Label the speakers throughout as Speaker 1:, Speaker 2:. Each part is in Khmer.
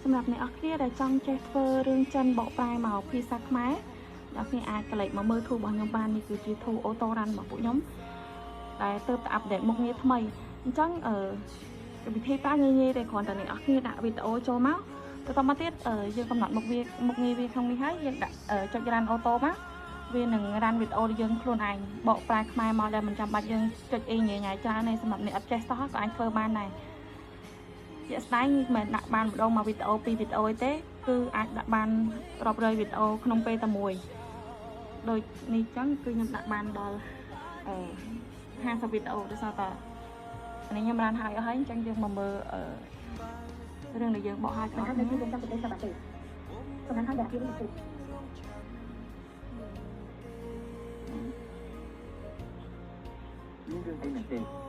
Speaker 1: សម្រាប់អ្នកអរគ្នាដែលចង់ចេះធ្វើរឿងចិនបកប្រែមកភាសាខ្មែរអ្នកគ្នាអាចកលេចមកមើលធូររបស់ខ្ញុំបាននេះគឺជាធូរអូតូរ៉ាន់របស់ពួកខ្ញុំដែលទើបតែអាប់ដេតមុខងារថ្មីអញ្ចឹងវិធីប្រើងាយៗតែគ្រាន់តែអ្នកអរគ្នាដាក់វីដេអូចូលមកបន្តមកទៀតយើងកំណត់មុខងារវាក្នុងនេះហើយយើងដាក់ចុចរ៉ាន់អូតូមកវានឹងរ៉ាន់វីដេអូយើងខ្លួនឯងបកប្រែខ្មែរមកដែលមិនចាំបាច់យើងចុចអីញ៉ៃច្រើនទេសម្រាប់អ្នកអត់ចេះសោះក៏អាចធ្វើបានដែរជាក់ស្ដែងមិនដាក់បានម្ដងមកវីដេអូ2វីដេអូទេគឺអាចដាក់បានរាប់រយវីដេអូក្នុងពេលតែមួយដូចនេះចឹងគឺខ្ញុំដាក់បានដល់50វីដេអូដោយសារតែនេះខ្ញុំរ៉ាន់ហើយអស់ហើយអញ្ចឹងយើងមកមើលរឿងដែលយើងបកហើយខ្លះនេះគឺខ្ញុំចង់ទៅតែទេសម្រាប់ហើយដាក់វាទៅ
Speaker 2: មានរឿងអីមែនទេ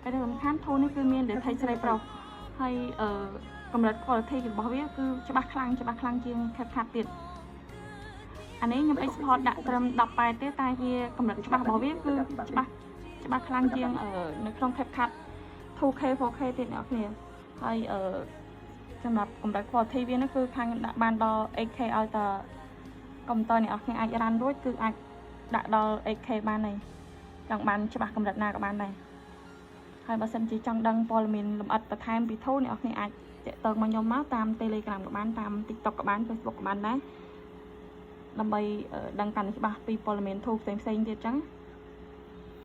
Speaker 1: ហើយដែលសំខាន់ធូរនេះគឺមានដែលថៃស្រីប្រុសហើយកម្រិត quality របស់វាគឺច្បាស់ខ្លាំងជាង CapCut ទៀតអានេះខ្ញុំ export ដាក់ត្រឹម18ទេតែវាកម្រិតច្បាស់របស់វាគឺច្បាស់ខ្លាំងជាងនៅក្នុង CapCut 2K 4K ទៀតអ្នកនរហើយសម្រាប់កម្រិត quality វានោះគឺខាងខ្ញុំដាក់បានដល់ 8K ឲ្យតកុំព្យូទ័រអ្នកនរអាចរ៉ាន់រួចគឺអាចដាក់ដល់ 8K បានហើយចង់បានច្បាស់កម្រិតណាក៏បានដែរហើយបើសិនជាចង់ដឹងព័ត៌មានលម្អិតបន្ថែមពីធូរអ្នកនរអាចតាក់ទងមកខ្ញុំមកតាម Telegram ក៏បានតាម TikTok ក៏បាន Facebook ក៏បានដែរដើម្បីដឹងកាន់ច្បាស់ពីព័ត៌មានធូរផ្សេងៗទៀតចឹង